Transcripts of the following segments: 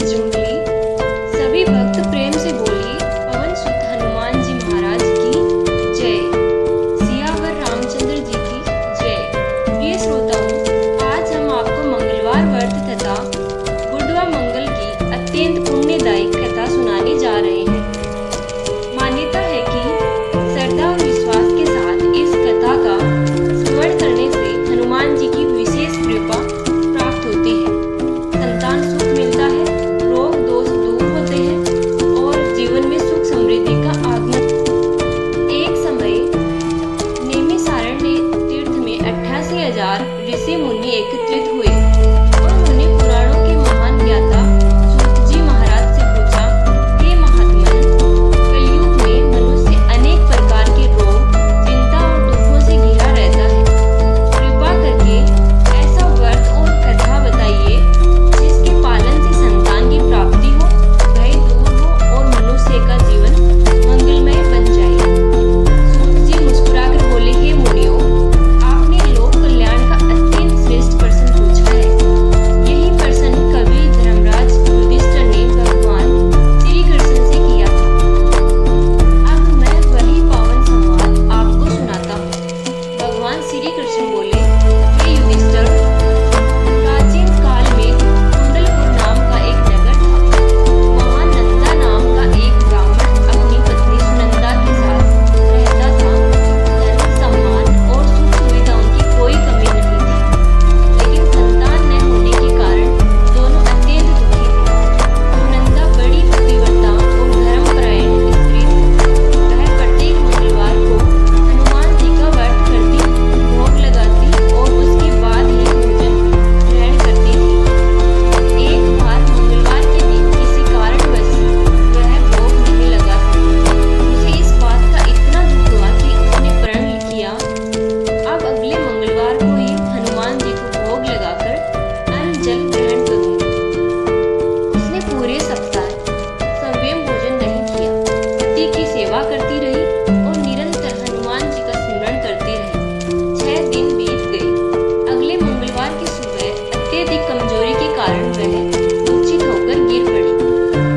बजरंग बली। सभी भक्त प्रेम से बोलिए पवन सुत हनुमान जी महाराज की जय। सियावर रामचंद्र जी की जय। प्रिय श्रोताओं, आज हम आपको मंगलवार व्रत तथा बुधवार मंगल की अत्यंत पुण्यदायी कथा सुनाने जा रहे हैं। मान्यता है कि श्रद्धा और विश्वास के साथ इस कथा का श्रवण करने से हनुमान जी की विशेष कृपा प्राप्त होती है, संतान सुख मिलता है, रोग दोष दूर होते हैं और जीवन में सुख समृद्धि का आगमन। एक समय नैमिषारण्य तीर्थ में 88,000 ऋषि मुनि एकत्रित हुए और उन्होंने पुराणों के महान ज्ञाता सूत जी महाराज से पूछा, हे महात्मन, कलयुग में मनुष्य अनेक प्रकार के रोग, चिंता और दुखों से घिरा रहता है। कृपा करके ऐसा व्रत और कथा बताइए जिसके पालन से संतान की प्राप्ति हो, भय दूर हो और मनुष्य का जीवन मंगलमय बन जाए। सूत जी मुस्कुराकर बोले, हे मुनियों, आपने लोक कल्याण का अत्यंत श्रेष्ठ प्रश्न पूछा है। यही प्रश्न कवि धर्मराज युधिष्ठिर ने भगवान श्री कृष्ण से किया था। अब मैं वही पावन संवाद आपको सुनाता हूँ। भगवान श्री कृष्ण बोले, हे युधिष्ठिर, प्राचीन काल में कुंडलपुर नाम का एक नगर था। वहाँ नंदा नाम का एक ब्राह्मण अपनी पत्नी सुनंदा के साथ रहता था। धन, सम्मान और सुख सुविधाओं की कोई कमी नहीं थी, लेकिन संतान न होने के कारण दोनों अत्यंत दुखी थे। सुनंदा बड़ी पतिव्रता और धर्मपरायण स्त्री थी। वह प्रत्येक मंगलवार को हनुमान जी का व्रत करती, भोग लगाती और उसके बाद ही भोजन ग्रहण करती थी। एक बार मंगलवार के दिन किसी कारणवश वह भोग नहीं लगा सकी। उसे इस बात का इतना दुख हुआ कि उसने प्रण किया, अब अगले मंगलवार को ही हनुमान जी को भोग लगाकर अन्न जल ग्रहण करूंगी। उसने पूरे सप्ताह स्वयं भोजन नहीं किया, पति की सेवा करती रही और निरंतर हनुमान जी का स्मरण करती रही। 6 दिन बीत गए। अगले मंगलवार की सुबह अत्यधिक कमजोरी के कारण वह मूर्छित होकर गिर पड़ी।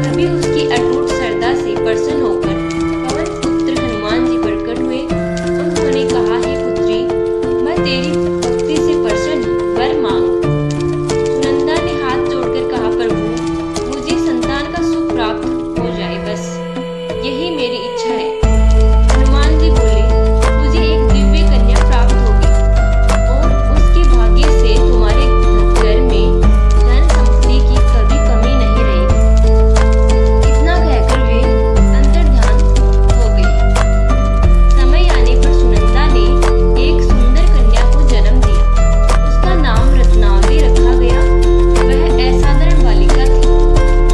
तभी उसकी अटूट श्रद्धा से प्रसन्न होकर पवन पुत्र हनुमान जी प्रकट हुए। उन्होंने कहा, हे पुत्री, मैं तेरी भक्ति से प्रसन्न हूँ, वर मांग। सुनंदा ने हाथ जोड़कर कहा, प्रभु, मुझे संतान का सुख प्राप्त हो जाए, बस यही मेरी इच्छा है। हनुमान जी बोले, तुझे एक दिव्य कन्या प्राप्त होगी और उसके भाग्य से तुम्हारे घर में धन संपत्ति की कभी कमी नहीं रहेगी। इतना कहकर वे अंतर्ध्यान हो गए। समय आने पर सुनंदा ने एक सुंदर कन्या को जन्म दिया। उसका नाम रत्नावली रखा गया। वह असाधारण बालिका थी।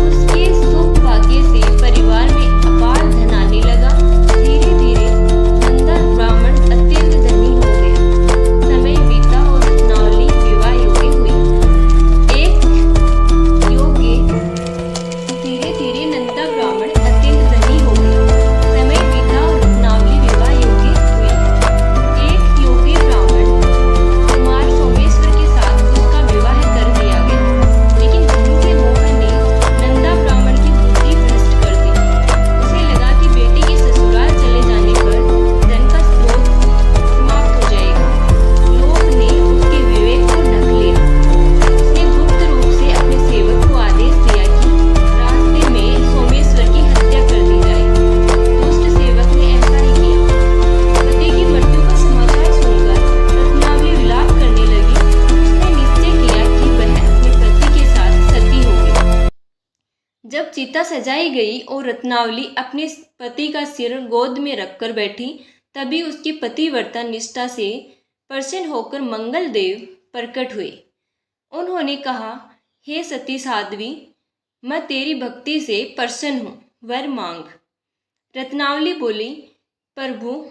उसके सुख भाग्य से परिवार में अपार धन आने लगा। धीरे धीरे नंदा ब्राह्मण अत्यंत धनी हो गया। समय बीता और रत्नावली विवाह योग्य हुई। धीरे धीरे नंदा ब्राह्मण अत्यंत धनी हो गया। समय बीता और रत्नावली विवाह योग्य हुई। एक योग्य ब्राह्मण कुमार सोमेश्वर के साथ उसका विवाह कर दिया गया, लेकिन धन के मोह ने नंदा ब्राह्मण की बुद्धि भ्रष्ट कर दी। उसे लगा कि बेटी के ससुराल चले जाने पर धन का स्रोत समाप्त हो जाएगा। लोभ ने उसके विवेक को ढक लिया। उसने गुप्त रूप से अपने सेवक को आदेश दिया कि रास्ते में सोमेश्वर की हत्या कर दी जाए। दुष्ट सेवक ने ऐसा ही किया। पति की मृत्यु का समाचार सुनकर रत्नावली विलाप करने लगी। उसने निश्चय किया कि वह अपने पति के साथ सती होगी। जब चिता सजाई गई और रत्नावली अपने पति का सिर गोद में रखकर बैठी, तभी उसकी पतिव्रता निष्ठा से प्रसन्न होकर मंगल देव प्रकट हुए। उन्होंने कहा, हे सती साध्वी, मैं तेरी भक्ति से प्रसन्न हूँ, वर मांग। रत्नावली बोली, प्रभु,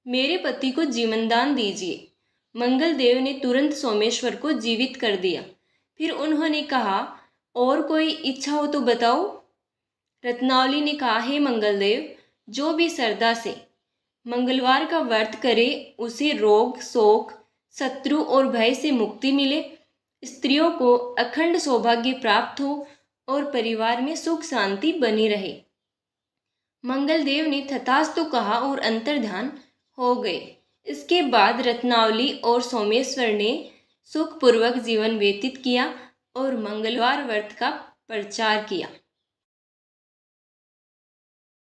मेरे पति को जीवनदान दीजिए। मंगल देव ने तुरंत सोमेश्वर को जीवित कर दिया। फिर उन्होंने कहा, और कोई इच्छा हो तो बताओ। रत्नावली ने कहा, हे मंगलदेव, जो भी श्रद्धा से मंगलवार का व्रत करे उसे रोग, शोक, शत्रु और भय से मुक्ति मिले, स्त्रियों को अखंड सौभाग्य प्राप्त हो और परिवार में सुख शांति बनी रहे। मंगलदेव ने तथास्तु कहा और अंतर्धान हो गए। इसके बाद रत्नावली और सोमेश्वर ने सुखपूर्वक जीवन व्यतीत किया और मंगलवार व्रत का प्रचार किया।